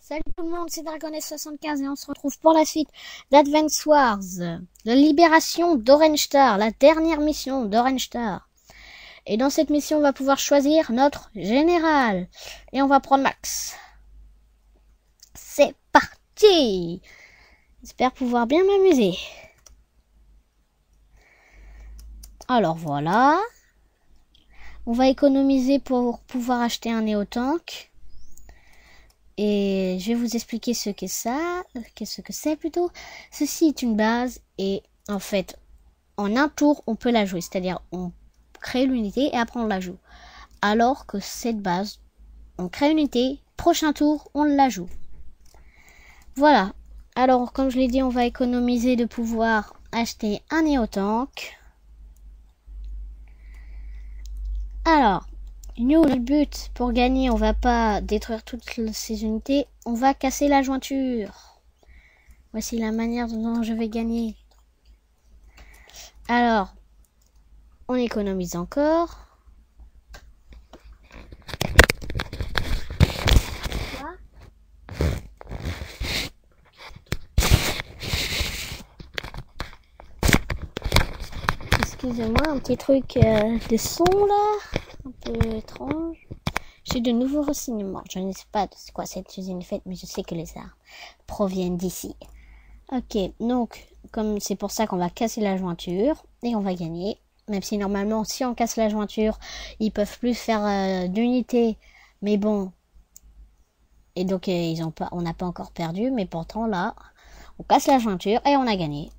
Salut tout le monde, c'est Dragoness75 et on se retrouve pour la suite d'Advance Wars, la libération d'Orange Star, la dernière mission d'Orange Star. Et dans cette mission, on va pouvoir choisir notre général. Et on va prendre Max. C'est parti! J'espère pouvoir bien m'amuser. Alors voilà. On va économiser pour pouvoir acheter un néo-tank. Et je vais vous expliquer ce que c'est plutôt. Ceci est une base et en fait, en un tour, on peut la jouer. C'est-à-dire, on crée l'unité et après on la joue. Alors que cette base, on crée une unité, prochain tour, on la joue. Voilà. Alors, comme je l'ai dit, on va économiser de pouvoir acheter un néo-tank. Alors, nous, notre but pour gagner, on va pas détruire toutes ces unités, on va casser la jointure. Voici la manière dont je vais gagner. Alors, on économise encore. Excusez-moi, un petit truc de son là, un peu étrange. J'ai de nouveaux renseignements. Je ne sais pas de quoi cette usine est faite, mais je sais que les armes proviennent d'ici. Ok, donc, comme c'est pour ça qu'on va casser la jointure, et on va gagner. Même si normalement, si on casse la jointure, ils peuvent plus faire d'unités. Mais bon. Et donc, on n'a pas encore perdu, mais pourtant là, on casse la jointure et on a gagné.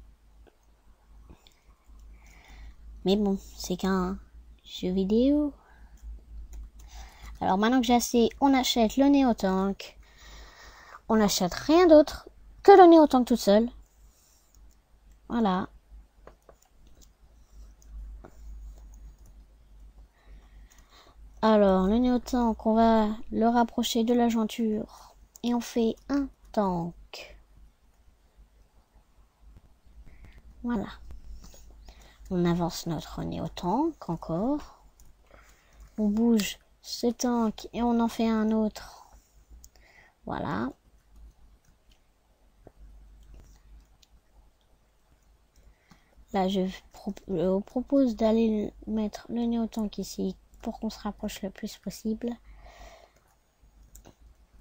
Mais bon, c'est qu'un jeu vidéo. Alors maintenant que j'ai assez, on achète le néo-tank. On n'achète rien d'autre que le néo-tank tout seul. Voilà. Alors, le néo-tank, on va le rapprocher de la jointure. Et on fait un tank. Voilà. On avance notre néo-tank encore. On bouge ce tank et on en fait un autre. Voilà. Là, je vous propose d'aller mettre le néo-tank ici pour qu'on se rapproche le plus possible.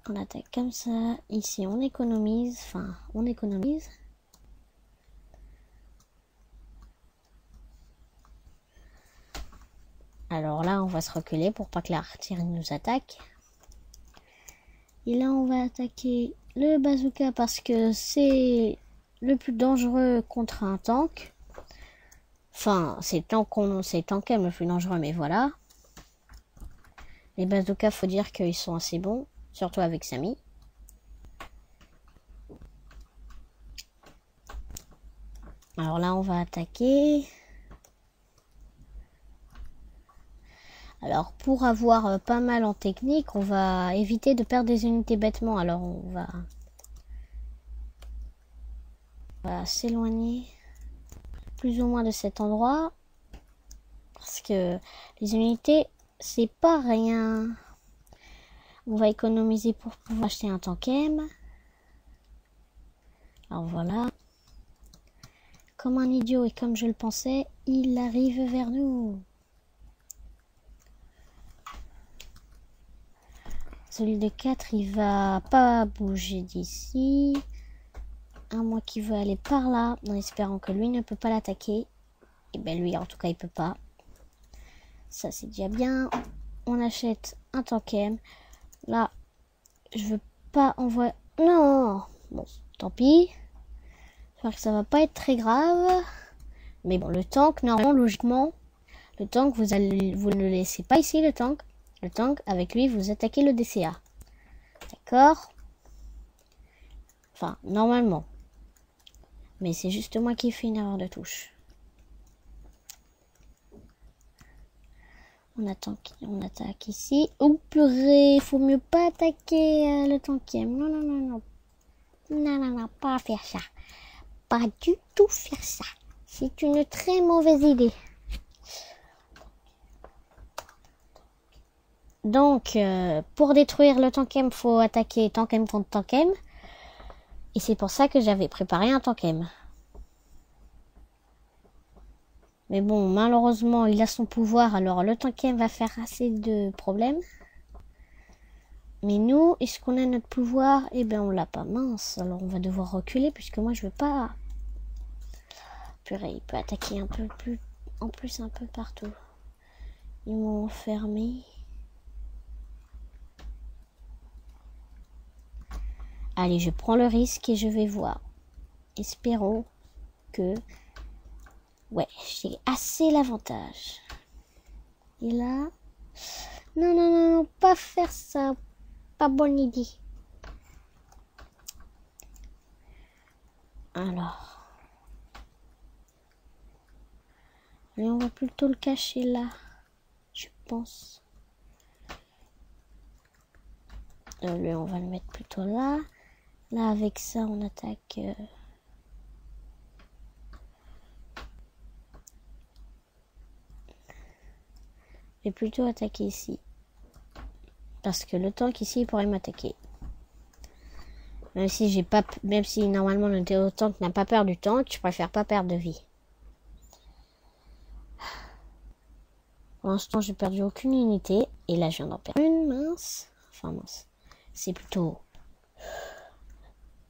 On attaque comme ça. Ici, on économise. Enfin, on économise. Alors là, on va se reculer pour pas que l'artillerie nous attaque. Et là, on va attaquer le bazooka parce que c'est le plus dangereux contre un tank. Enfin, c'est Tancam le plus dangereux, mais voilà. Les bazookas, faut dire qu'ils sont assez bons, surtout avec Samy. Alors là, on va attaquer. Alors, pour avoir pas mal en technique, on va éviter de perdre des unités bêtement. Alors, on va s'éloigner plus ou moins de cet endroit. Parce que les unités, c'est pas rien. On va économiser pour pouvoir acheter un Tancam. Alors voilà. Comme un idiot et comme je le pensais, il arrive vers nous. Celui de 4, il va pas bouger d'ici. À moins qu'il veut aller par là, en espérant que lui ne peut pas l'attaquer. Et ben lui, en tout cas, il peut pas. Ça, c'est déjà bien. On achète un Tancam. Là, je veux pas envoyer... Non. Bon, tant pis. J'espère que ça va pas être très grave. Mais bon, le tank, normalement, logiquement, le tank, vous ne le laissez pas ici, le tank. Le tank, avec lui, vous attaquez le DCA. D'accord? Enfin, normalement. Mais c'est juste moi qui ai fait une erreur de touche. On attaque ici. Oh purée, faut mieux pas attaquer le tankième. Non, non, non, non. Non, non, non, pas faire ça. Pas du tout faire ça. C'est une très mauvaise idée. Donc, pour détruire le Tankème, faut attaquer Tankème contre Tankème. Et c'est pour ça que j'avais préparé un Tankème. Mais bon, malheureusement, il a son pouvoir, alors le Tankème va faire assez de problèmes. Mais nous, est-ce qu'on a notre pouvoir? Eh bien, on l'a pas, mince. Alors, on va devoir reculer, puisque moi, je veux pas... Purée, il peut attaquer un peu plus... En plus, un peu partout. Ils m'ont enfermé. Allez, je prends le risque et je vais voir. Espérons que... Ouais, j'ai assez l'avantage. Et là... Non, non, non, non, pas faire ça. Pas bonne idée. Alors... Et on va plutôt le cacher là. Je pense. Lui, on va le mettre plutôt là. Là, avec ça, on attaque... Je vais plutôt attaquer ici. Parce que le tank ici, il pourrait m'attaquer. Même si j'ai pas... Même si normalement le tank n'a pas peur du tank, je préfère pas perdre de vie. Pour l'instant, j'ai perdu aucune unité. Et là, je viens d'en perdre une, mince. Enfin, mince. C'est plutôt...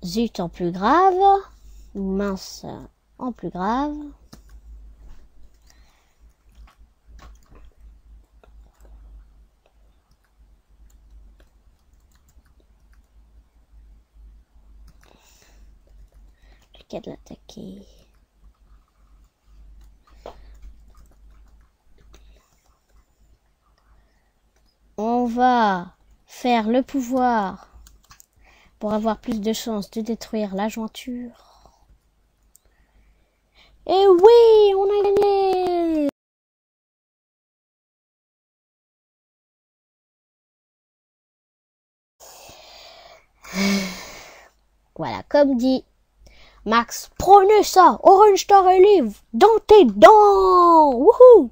Zut en plus grave. Ou mince en plus grave. Le cas de l'attaquer. On va faire le pouvoir pour avoir plus de chances de détruire la jointure. Et oui, on a gagné! Voilà, comme dit Max, prenez ça, Orange Star Relive, dans tes dents! Wouhou!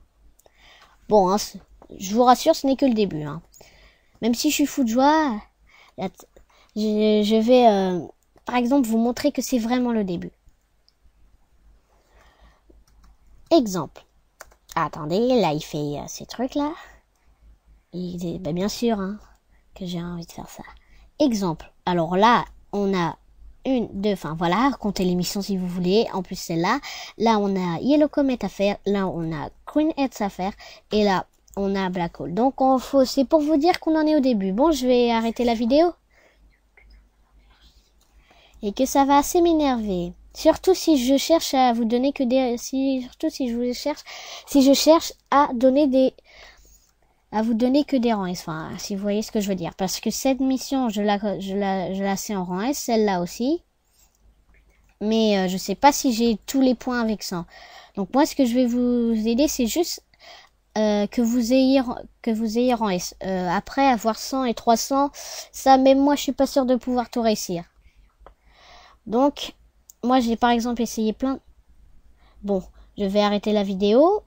Bon, hein, je vous rassure, ce n'est que le début. Hein. Même si je suis fou de joie, je vais, par exemple, vous montrer que c'est vraiment le début. Exemple. Attendez, là, il fait ces trucs-là. Bien sûr hein, que j'ai envie de faire ça. Exemple. Alors là, on a une, deux, enfin voilà, comptez les missions si vous voulez. En plus, celle-là. Là, on a Yellow Comet à faire. Là, on a Green Heads à faire. Et là, on a Black Hole. Donc, c'est pour vous dire qu'on en est au début. Bon, je vais arrêter la vidéo. Et que ça va assez m'énerver. Surtout si je cherche à vous donner que des... Surtout si je cherche à donner des... À vous donner que des rangs S. Enfin, si vous voyez ce que je veux dire. Parce que cette mission, je la sais en rang S. Celle-là aussi. Mais je sais pas si j'ai tous les points avec ça. Donc moi, ce que je vais vous aider, c'est juste que vous ayez rang S. Après, avoir 100 et 300, ça, même moi, je suis pas sûre de pouvoir tout réussir. Donc, moi, j'ai par exemple essayé plein... Bon, je vais arrêter la vidéo.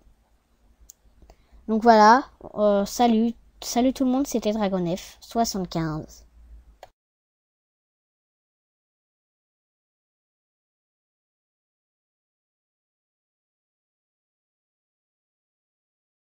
Donc voilà, salut tout le monde, c'était DragonF 75.